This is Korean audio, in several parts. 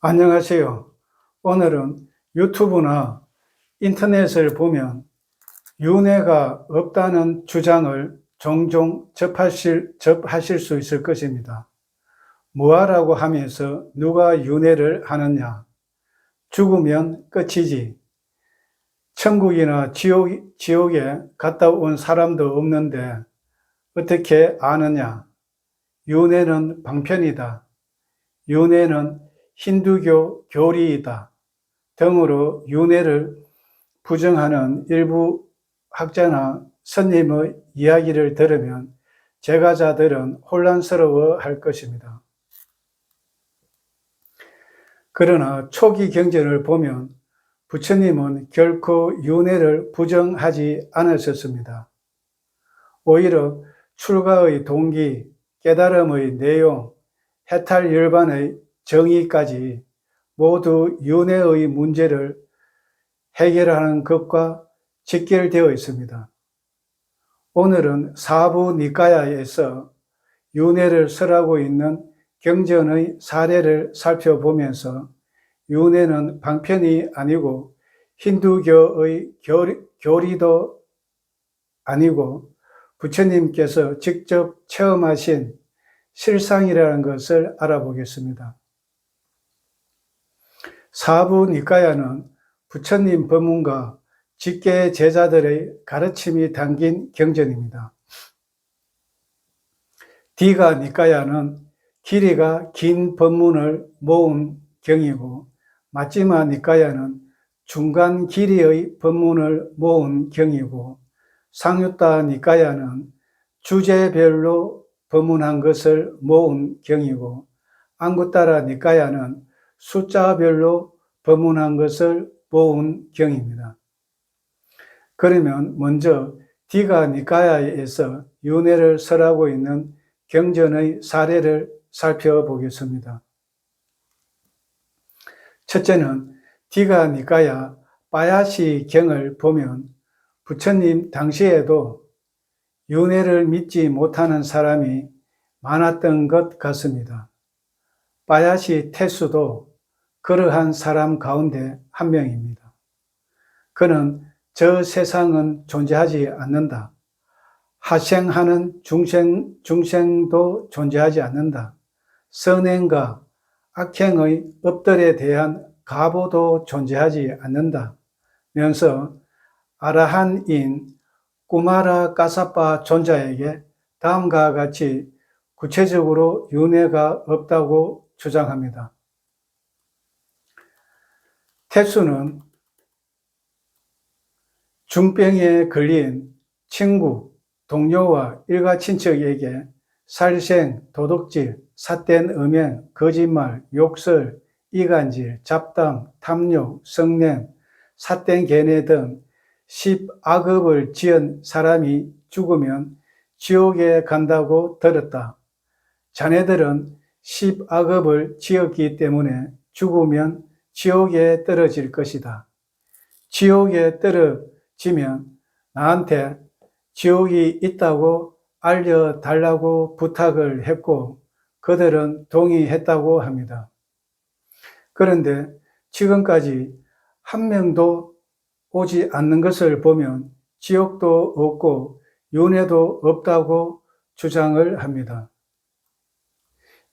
안녕하세요. 오늘은 유튜브나 인터넷을 보면 윤회가 없다는 주장을 종종 접하실 수 있을 것입니다. 뭐하라고 하면서 누가 윤회를 하느냐? 죽으면 끝이지. 천국이나 지옥에 갔다 온 사람도 없는데 어떻게 아느냐? 윤회는 방편이다. 윤회는 힌두교 교리이다 등으로 윤회를 부정하는 일부 학자나 스님의 이야기를 들으면 제가자들은 혼란스러워 할 것입니다. 그러나 초기 경전을 보면 부처님은 결코 윤회를 부정하지 않으셨습니다. 오히려 출가의 동기, 깨달음의 내용, 해탈열반의 정의까지 모두 윤회의 문제를 해결하는 것과 직결되어 있습니다. 오늘은 사부니까야에서 윤회를 설하고 있는 경전의 사례를 살펴보면서 윤회는 방편이 아니고 힌두교의 교리도 아니고 부처님께서 직접 체험하신 실상이라는 것을 알아보겠습니다. 사부니까야는 부처님 법문과 직계 제자들의 가르침이 담긴 경전입니다. 디가 니까야는 길이가 긴 법문을 모은 경이고 마찌마 니까야는 중간 길이의 법문을 모은 경이고 상유타 니까야는 주제별로 법문한 것을 모은 경이고 앙구타라 니까야는 숫자별로 법문한 것을 모은 경입니다. 그러면 먼저 디가 니까야에서 윤회를 설하고 있는 경전의 사례를 살펴보겠습니다. 첫째는 디가 니까야 빠야시 경을 보면 부처님 당시에도 윤회를 믿지 못하는 사람이 많았던 것 같습니다. 빠야시 태수도 그러한 사람 가운데 한 명입니다. 그는 저 세상은 존재하지 않는다. 하생하는 중생도 존재하지 않는다. 선행과 악행의 업들에 대한 가보도 존재하지 않는다. 면서 아라한인 꾸마라 까사파 존자에게 다음과 같이 구체적으로 윤회가 없다고 주장합니다. 태수는 중병에 걸린 친구, 동료와 일가 친척에게 살생, 도둑질, 삿된 음행, 거짓말, 욕설, 이간질, 잡담, 탐욕, 성냄, 삿된 계뇌 등 10악업을 지은 사람이 죽으면 지옥에 간다고 들었다. 자네들은 10악업을 지었기 때문에 죽으면 지옥에 떨어질 것이다. 지옥에 떨어지면 나한테 지옥이 있다고 알려달라고 부탁을 했고 그들은 동의했다고 합니다. 그런데 지금까지 한 명도 오지 않는 것을 보면 지옥도 없고 윤회도 없다고 주장을 합니다.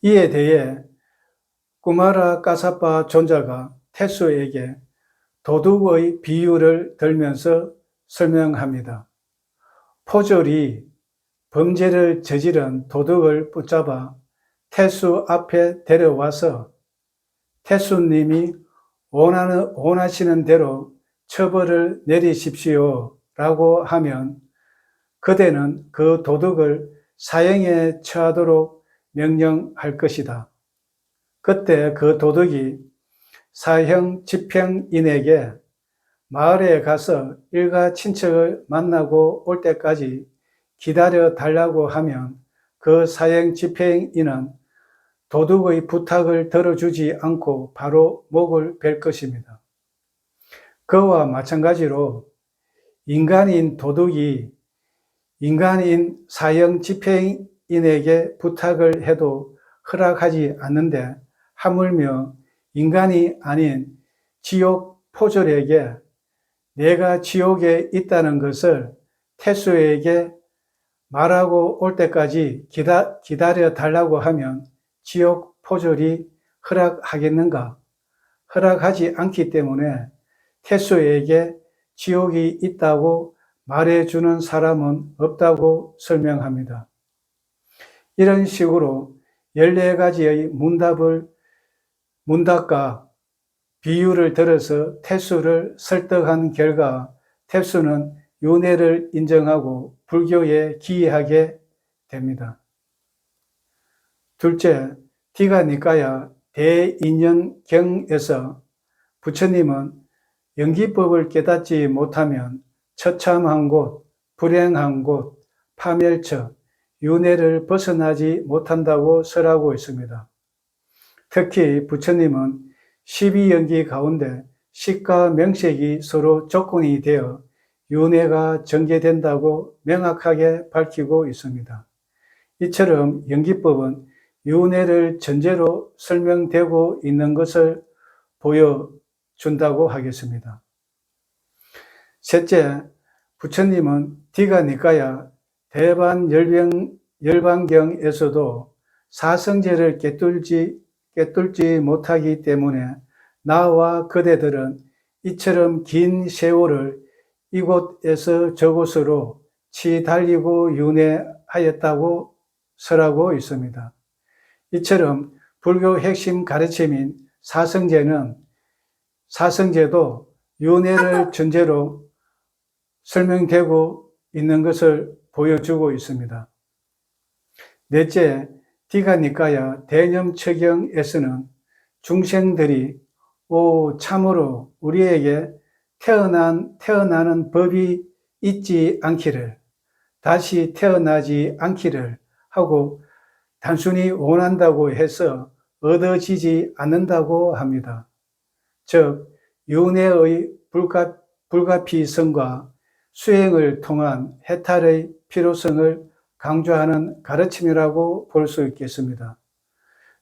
이에 대해 꾸마라 까사파 존자가 태수에게 도둑의 비유를 들면서 설명합니다. 포졸이 범죄를 저지른 도둑을 붙잡아 태수 앞에 데려와서 태수님이 원하시는 대로 처벌을 내리십시오 라고 하면 그대는 그 도둑을 사형에 처하도록 명령할 것이다. 그때 그 도둑이 사형 집행인에게 마을에 가서 일가 친척을 만나고 올 때까지 기다려 달라고 하면 그 사형 집행인은 도둑의 부탁을 들어주지 않고 바로 목을 벨 것입니다. 그와 마찬가지로 인간인 도둑이 인간인 사형 집행인에게 부탁을 해도 허락하지 않는데 하물며 인간이 아닌 지옥 포졸에게 내가 지옥에 있다는 것을 태수에게 말하고 올 때까지 기다려 달라고 하면 지옥 포졸이 허락하겠는가? 허락하지 않기 때문에 태수에게 지옥이 있다고 말해주는 사람은 없다고 설명합니다. 이런 식으로 14가지의 문답과 비유를 들어서 태수를 설득한 결과 태수는 윤회를 인정하고 불교에 기이하게 됩니다. 둘째, 디가니까야 대인연경에서 부처님은 연기법을 깨닫지 못하면 처참한 곳, 불행한 곳, 파멸처, 윤회를 벗어나지 못한다고 설하고 있습니다. 특히 부처님은 12연기 가운데 식과 명색이 서로 조건이 되어 윤회가 전개된다고 명확하게 밝히고 있습니다. 이처럼 연기법은 윤회를 전제로 설명되고 있는 것을 보여준다고 하겠습니다. 셋째, 부처님은 디가니까야 대반열반경에서도 사성제를 깨뚫지 못하기 때문에 나와 그대들은 이처럼 긴 세월을 이곳에서 저곳으로 치달리고 윤회하였다고 설하고 있습니다. 이처럼 불교 핵심 가르침인 사성제도 윤회를 전제로 설명되고 있는 것을 보여주고 있습니다. 넷째, 디가니까야 대념처경에서는 중생들이 참으로 우리에게 태어나는 법이 있지 않기를, 다시 태어나지 않기를 하고 단순히 원한다고 해서 얻어지지 않는다고 합니다. 즉, 윤회의 불가피성과 수행을 통한 해탈의 필요성을 강조하는 가르침이라고 볼 수 있겠습니다.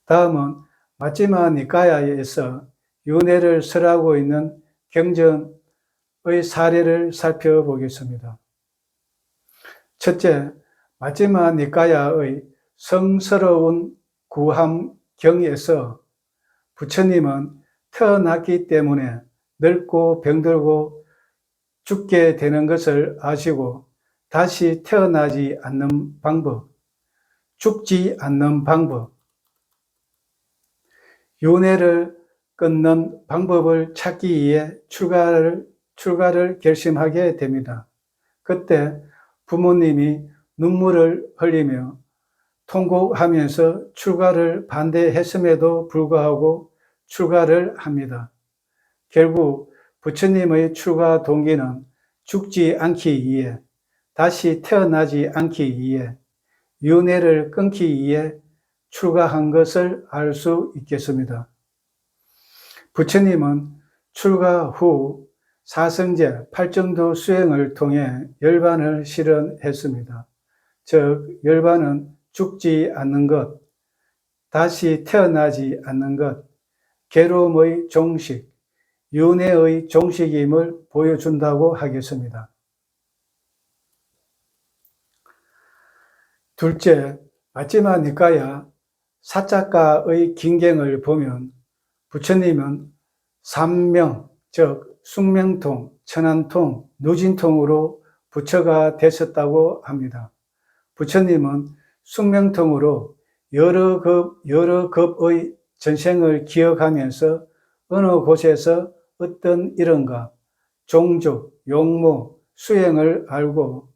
다음은 마지마 니까야에서 윤회를 설하고 있는 경전의 사례를 살펴보겠습니다. 첫째, 마지마 니까야의 성스러운 구함경에서 부처님은 태어났기 때문에 늙고 병들고 죽게 되는 것을 아시고 다시 태어나지 않는 방법, 죽지 않는 방법, 윤회를 끊는 방법을 찾기 위해 출가를 결심하게 됩니다. 그때 부모님이 눈물을 흘리며 통곡하면서 출가를 반대했음에도 불구하고 출가를 합니다. 결국 부처님의 출가 동기는 죽지 않기 위해, 다시 태어나지 않기 위해, 윤회를 끊기 위해 출가한 것을 알 수 있겠습니다. 부처님은 출가 후 사성제, 팔정도 수행을 통해 열반을 실현했습니다. 즉, 열반은 죽지 않는 것, 다시 태어나지 않는 것, 괴로움의 종식, 윤회의 종식임을 보여준다고 하겠습니다. 둘째, 마지마 니까야 사자가의 긴경을 보면 부처님은 삼명, 즉 숙명통, 천안통, 누진통으로 부처가 되셨다고 합니다. 부처님은 숙명통으로 여러 급의 전생을 기억하면서 어느 곳에서 어떤 일원가, 종족, 용모, 수명을 알고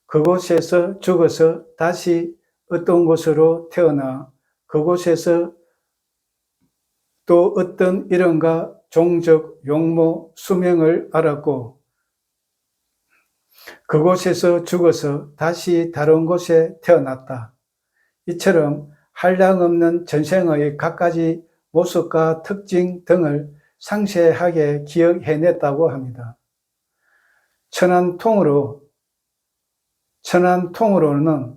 그곳에서 죽어서 다시 어떤 곳으로 태어나 그곳에서 또 어떤 일원가, 종족, 용모, 수명을 알았고 그곳에서 죽어서 다시 다른 곳에 태어났다. 이처럼 한량없는 전생의 갖가지 모습과 특징 등을 상세하게 기억해냈다고 합니다. 천안통으로는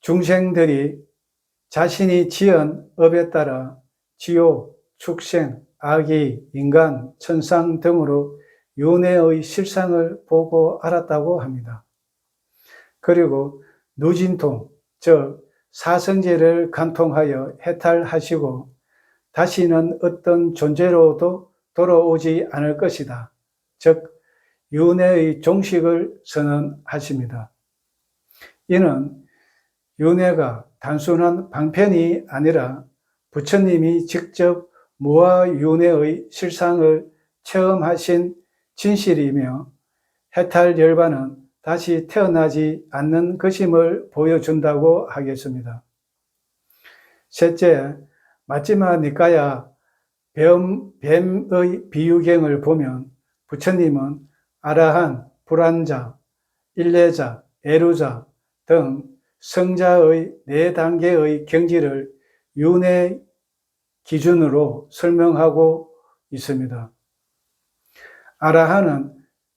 중생들이 자신이 지은 업에 따라 지옥, 축생, 악의, 인간, 천상 등으로 윤회의 실상을 보고 알았다고 합니다. 그리고 누진통, 즉 사성제를 간통하여 해탈하시고 다시는 어떤 존재로도 돌아오지 않을 것이다. 즉 윤회의 종식을 선언하십니다. 이는 윤회가 단순한 방편이 아니라 부처님이 직접 무아윤회의 실상을 체험하신 진실이며 해탈열반은 다시 태어나지 않는 것임을 보여준다고 하겠습니다. 셋째, 마지마 니까야 뱀의 비유경을 보면 부처님은 아라한, 불안자, 일레자, 애루자 등 성자의 4단계의 경지를 윤회 기준으로 설명하고 있습니다. 아라한은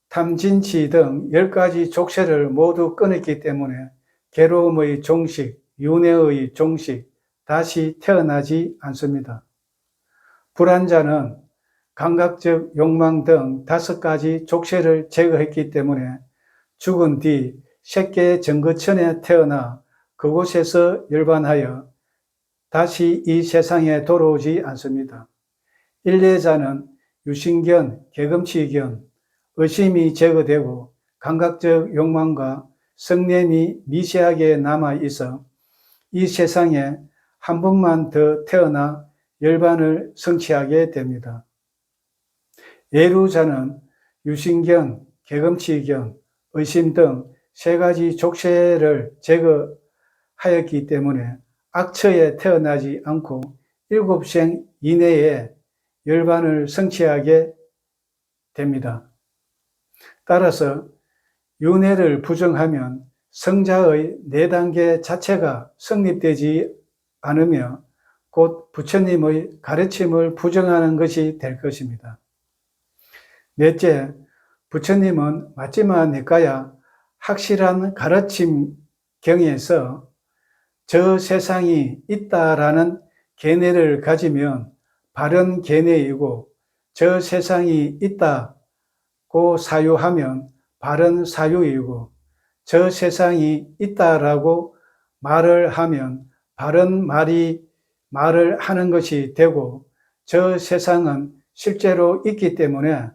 탐진치 등 10가지 족쇄를 모두 끊었기 때문에 괴로움의 종식, 윤회의 종식, 다시 태어나지 않습니다. 불안자는 감각적 욕망 등 5가지 족쇄를 제거했기 때문에 죽은 뒤 색계 정거천에 태어나 그곳에서 열반하여 다시 이 세상에 돌아오지 않습니다. 일례자는 유신견, 개금치견, 의심이 제거되고 감각적 욕망과 성냄이 미세하게 남아있어 이 세상에 한 번만 더 태어나 열반을 성취하게 됩니다. 예루자는 유신견, 개금치견, 의심 등 3가지 족쇄를 제거하였기 때문에 악처에 태어나지 않고 7생 이내에 열반을 성취하게 됩니다. 따라서 윤회를 부정하면 성자의 4단계 자체가 성립되지 않으며 곧 부처님의 가르침을 부정하는 것이 될 것입니다. 넷째, 부처님은 마지마 니까야 확실한 가르침 경에서 저 세상이 있다라는 견해를 가지면 바른 견해이고 저 세상이 있다고 사유하면 바른 사유이고 저 세상이 있다라고 말을 하면 바른 말을 하는 것이 되고 저 세상은 실제로 있기 때문에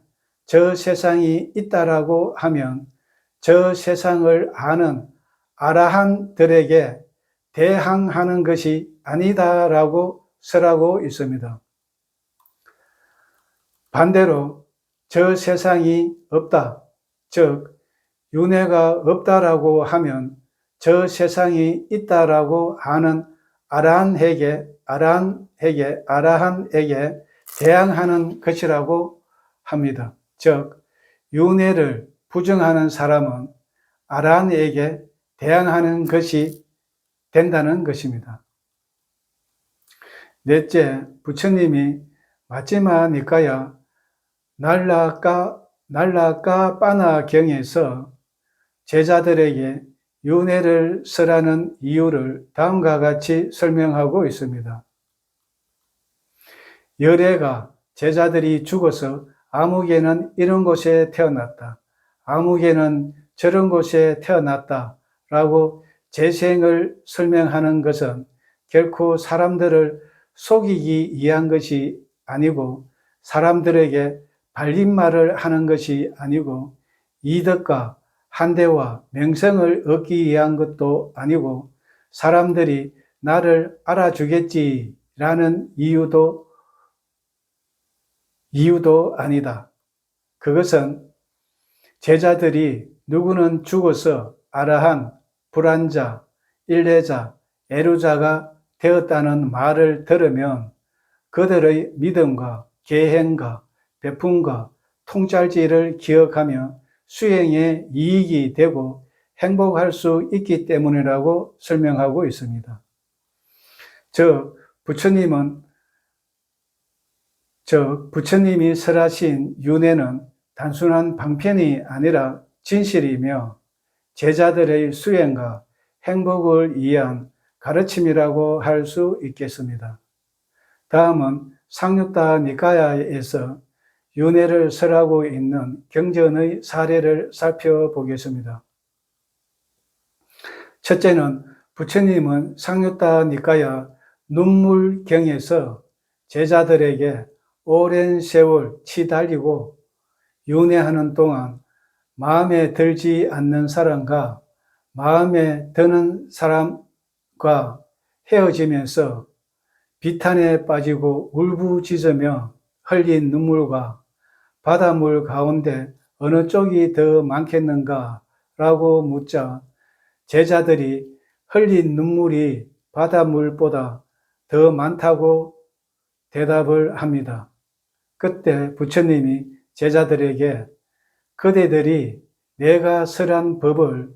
저 세상이 있다라고 하면 저 세상을 아는 아라한들에게 대항하는 것이 아니다라고 설하고 있습니다. 반대로 저 세상이 없다, 즉 윤회가 없다라고 하면 저 세상이 있다라고 하는 아라한에게 대항하는 것이라고 합니다. 즉 윤회를 부정하는 사람은 아라한에게 대항하는 것이 된다는 것입니다. 넷째, 부처님이 마지마 니까야 날라까빠나 경에서 제자들에게 윤회를 설하는 이유를 다음과 같이 설명하고 있습니다. 열애가 제자들이 죽어서 아무개는 이런 곳에 태어났다, 아무개는 저런 곳에 태어났다 라고 재생을 설명하는 것은 결코 사람들을 속이기 위한 것이 아니고 사람들에게 발림말을 하는 것이 아니고 이덕과 한대와 명성을 얻기 위한 것도 아니고 사람들이 나를 알아주겠지라는 이유도 아니다. 그것은 제자들이 누구는 죽어서 아라한, 불안자, 일레자, 애루자가 되었다는 말을 들으면 그들의 믿음과 계행과 베품과 통찰지를 기억하며 수행에 이익이 되고 행복할 수 있기 때문이라고 설명하고 있습니다. 부처님이 설하신 윤회는 단순한 방편이 아니라 진실이며 제자들의 수행과 행복을 위한 가르침이라고 할 수 있겠습니다. 다음은 상유타 니까야에서 윤회를 설하고 있는 경전의 사례를 살펴보겠습니다. 첫째는 부처님은 상유타 니까야 눈물경에서 제자들에게 오랜 세월 치달리고 윤회하는 동안 마음에 들지 않는 사람과 마음에 드는 사람과 헤어지면서 비탄에 빠지고 울부짖으며 흘린 눈물과 바닷물 가운데 어느 쪽이 더 많겠는가? 라고 묻자 제자들이 흘린 눈물이 바닷물보다 더 많다고 대답을 합니다. 그때 부처님이 제자들에게 그대들이 내가 설한 법을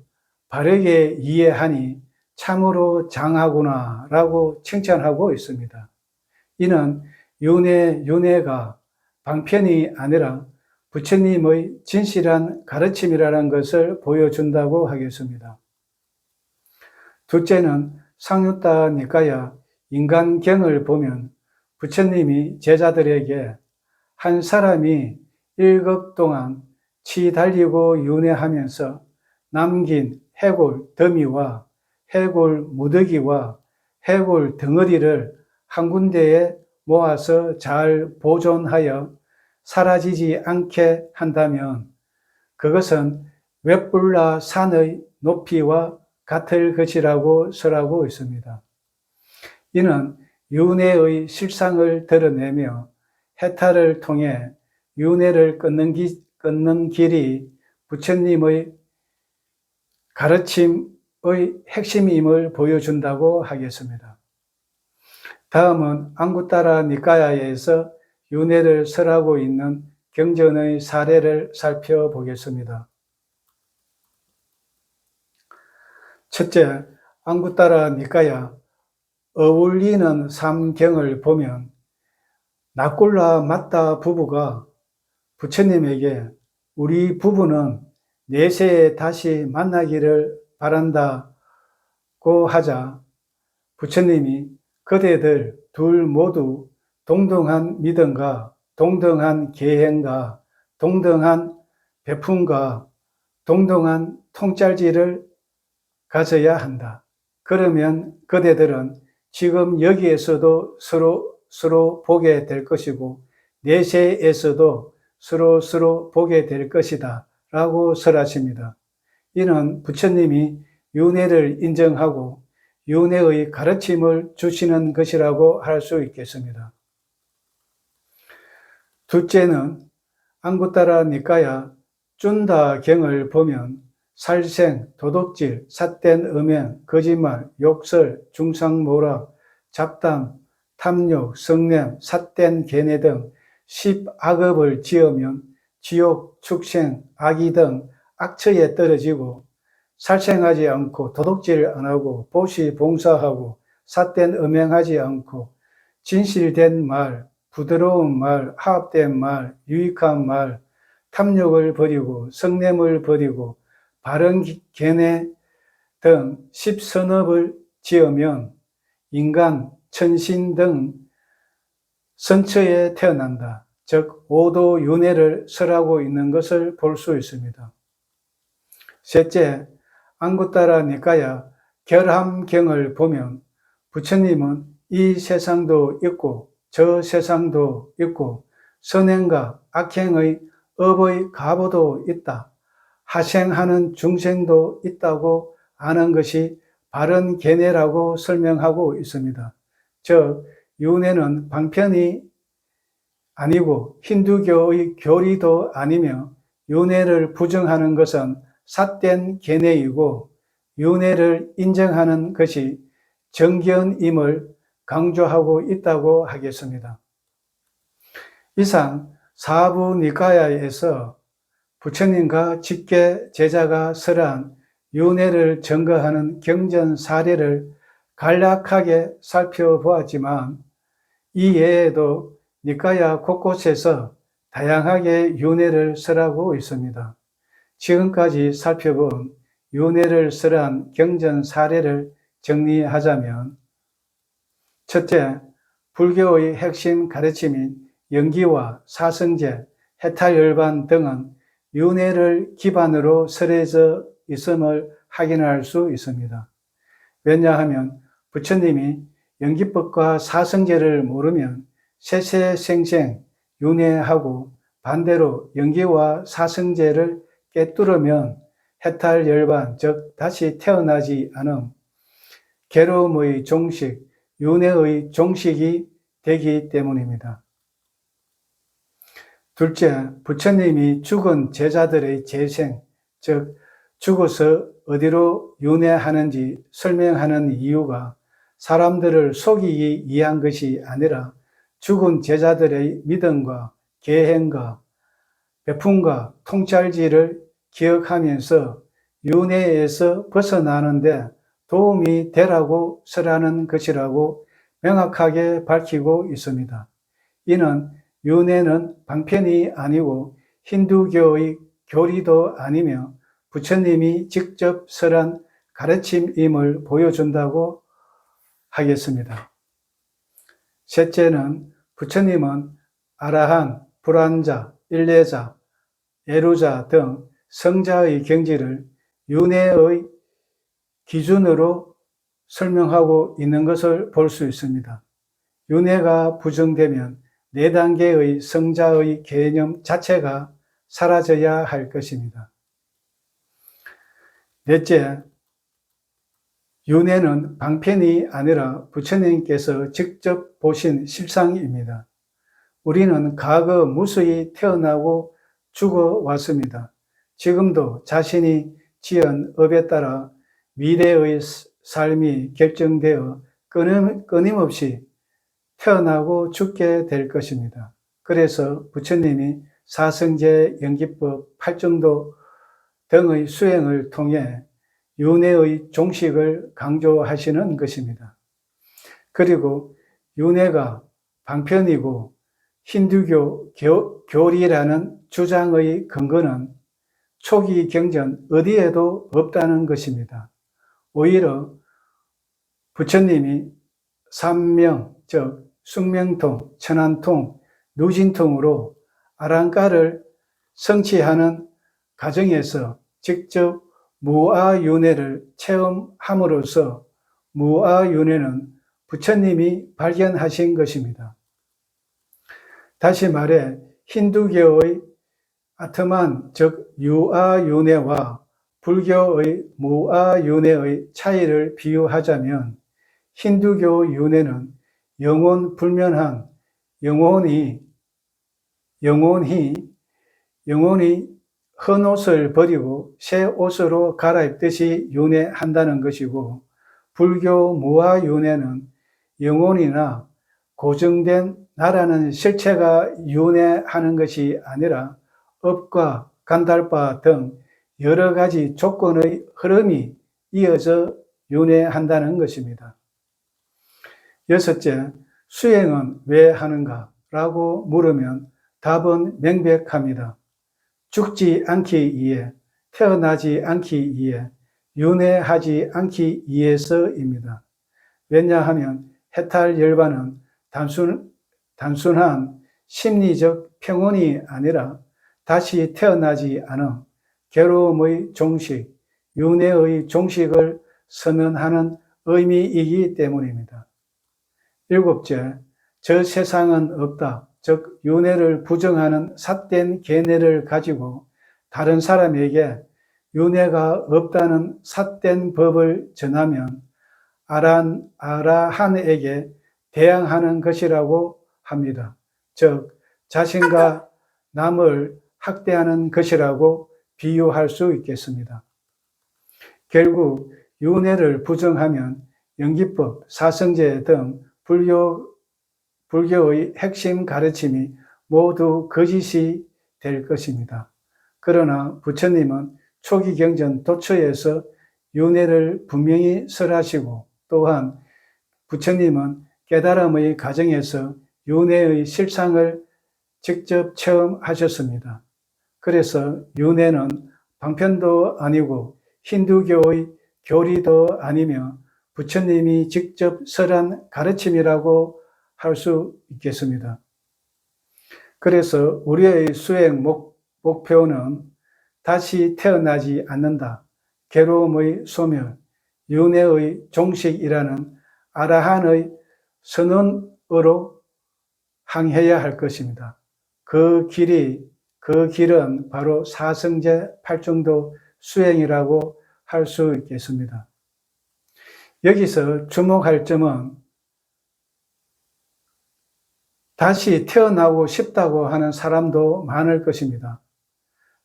바르게 이해하니 참으로 장하구나 라고 칭찬하고 있습니다. 이는 윤회가 방편이 아니라 부처님의 진실한 가르침이라는 것을 보여준다고 하겠습니다. 둘째는 상유타 니까야 인간경을 보면 부처님이 제자들에게 한 사람이 1급 동안 치 달리고 윤회하면서 남긴 해골 더미와 해골 무더기와 해골 덩어리를 한 군데에 모아서 잘 보존하여 사라지지 않게 한다면 그것은 웹불라 산의 높이와 같을 것이라고 설하고 있습니다. 이는 윤회의 실상을 드러내며 해탈을 통해 윤회를 끊는 길이 부처님의 가르침의 핵심임을 보여준다고 하겠습니다. 다음은 앙구타라 니까야에서 윤회를 설하고 있는 경전의 사례를 살펴보겠습니다. 첫째, 앙구타라 니까야 어울리는 삼경을 보면 나꼴라 맞다 부부가 부처님에게 우리 부부는 내세에 다시 만나기를 바란다고 하자 부처님이 그대들 둘 모두 동등한 믿음과 동등한 계행과 동등한 베품과 동등한 통찰지를 가져야 한다. 그러면 그대들은 지금 여기에서도 서로 보게 될 것이고 내세에서도 서로 보게 될 것이다 라고 설하십니다. 이는 부처님이 윤회를 인정하고 윤회의 가르침을 주시는 것이라고 할 수 있겠습니다. 둘째는 앙구타라 니까야 쭌다경을 보면 살생, 도둑질, 삿된 음행, 거짓말, 욕설, 중상모락, 잡담, 탐욕, 성냄, 삿된 계뇌 등 10악업을 지으면 지옥, 축생, 악의 등 악처에 떨어지고 살생하지 않고 도둑질 안 하고 보시 봉사하고 삿된 음행하지 않고 진실된 말, 부드러운 말, 화합된 말, 유익한 말, 탐욕을 버리고 성냄을 버리고 바른 계뇌 등 10선업을 지으면 인간, 천신 등 선처에 태어난다. 즉 오도 윤회를 설하고 있는 것을 볼 수 있습니다. 셋째, 앙구타라 니까야 결함경을 보면 부처님은 이 세상도 있고 저 세상도 있고 선행과 악행의 업의 가보도 있다. 하생하는 중생도 있다고 아는 것이 바른 계뇌라고 설명하고 있습니다. 즉 윤회는 방편이 아니고 힌두교의 교리도 아니며 윤회를 부정하는 것은 삿된 계뇌이고 윤회를 인정하는 것이 정견임을 강조하고 있다고 하겠습니다. 이상 사부 니까야에서 부처님과 직계 제자가 설한 윤회를 증거하는 경전 사례를 간략하게 살펴보았지만 이 외에도 니까야 곳곳에서 다양하게 윤회를 설하고 있습니다. 지금까지 살펴본 윤회를 설한 경전 사례를 정리하자면, 첫째, 불교의 핵심 가르침인 영기와 사성제, 해탈열반 등은 윤회를 기반으로 설해져 있음을 확인할 수 있습니다. 왜냐하면 부처님이 영기법과 사성제를 모르면 세세생생 윤회하고 반대로 영기와 사성제를 깨뚫으면 해탈열반, 즉 다시 태어나지 않음, 괴로움의 종식, 윤회의 종식이 되기 때문입니다. 둘째, 부처님이 죽은 제자들의 재생, 즉 죽어서 어디로 윤회하는지 설명하는 이유가 사람들을 속이기 위한 것이 아니라 죽은 제자들의 믿음과 계행과 배품과 통찰지를 기억하면서 윤회에서 벗어나는데 도움이 되라고 설하는 것이라고 명확하게 밝히고 있습니다. 이는 윤회는 방편이 아니고 힌두교의 교리도 아니며 부처님이 직접 설한 가르침임을 보여준다고 하겠습니다. 셋째는 부처님은 아라한, 불환자, 일례자, 예루자 등 성자의 경지를 윤회의 기준으로 설명하고 있는 것을 볼 수 있습니다. 윤회가 부정되면 4단계의 성자의 개념 자체가 사라져야 할 것입니다. 넷째, 윤회는 방편이 아니라 부처님께서 직접 보신 실상입니다. 우리는 과거 무수히 태어나고 죽어왔습니다. 지금도 자신이 지은 업에 따라 미래의 삶이 결정되어 끊임없이 태어나고 죽게 될 것입니다. 그래서 부처님이 사성제, 영기법, 팔정도 등의 수행을 통해 윤회의 종식을 강조하시는 것입니다. 그리고 윤회가 방편이고 힌두교 교리라는 주장의 근거는 초기 경전 어디에도 없다는 것입니다. 오히려 부처님이 삼명, 즉 숙명통, 천안통, 누진통으로 아랑가를 성취하는 과정에서 직접 무아윤회를 체험함으로써 무아윤회는 부처님이 발견하신 것입니다. 다시 말해 힌두교의 아트만, 즉 유아윤회와 불교의 무아윤회의 차이를 비유하자면 힌두교 윤회는 영혼 불면한 영혼이 헌 옷을 버리고 새 옷으로 갈아입듯이 윤회한다는 것이고, 불교 무아윤회는 영혼이나 고정된 나라는 실체가 윤회하는 것이 아니라 업과 간달바 등 여러 가지 조건의 흐름이 이어져 윤회한다는 것입니다. 여섯째, 수행은 왜 하는가? 라고 물으면 답은 명백합니다. 죽지 않기 위해, 태어나지 않기 위해, 윤회하지 않기 위해서입니다. 왜냐하면 해탈열반은 단순한 심리적 평온이 아니라 다시 태어나지 않은 괴로움의 종식, 윤회의 종식을 선언하는 의미이기 때문입니다. 일곱째, 저 세상은 없다, 즉 윤회를 부정하는 삿된 견해를 가지고 다른 사람에게 윤회가 없다는 삿된 법을 전하면 아라한에게 대항하는 것이라고 합니다. 즉 자신과 남을 학대하는 것이라고 비유할 수 있겠습니다. 결국 윤회를 부정하면 영기법, 사성제 등 불교의 핵심 가르침이 모두 거짓이 될 것입니다. 그러나 부처님은 초기 경전 도처에서 윤회를 분명히 설하시고, 또한 부처님은 깨달음의 과정에서 윤회의 실상을 직접 체험하셨습니다. 그래서 윤회는 방편도 아니고 힌두교의 교리도 아니며 부처님이 직접 설한 가르침이라고 할 수 있겠습니다. 그래서 우리의 수행 목표는 다시 태어나지 않는다, 괴로움의 소멸, 윤회의 종식이라는 아라한의 선언으로 항해야 할 것입니다. 그 길은 바로 사성제 팔정도 수행이라고 할 수 있겠습니다. 여기서 주목할 점은 다시 태어나고 싶다고 하는 사람도 많을 것입니다.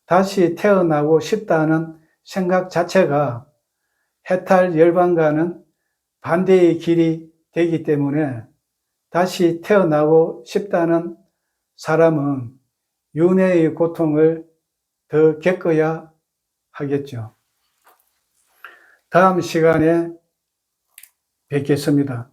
다시 태어나고 싶다는 생각 자체가 해탈 열반과는 반대의 길이 되기 때문에 다시 태어나고 싶다는 사람은 윤회의 고통을 더 겪어야 하겠죠. 다음 시간에 뵙겠습니다.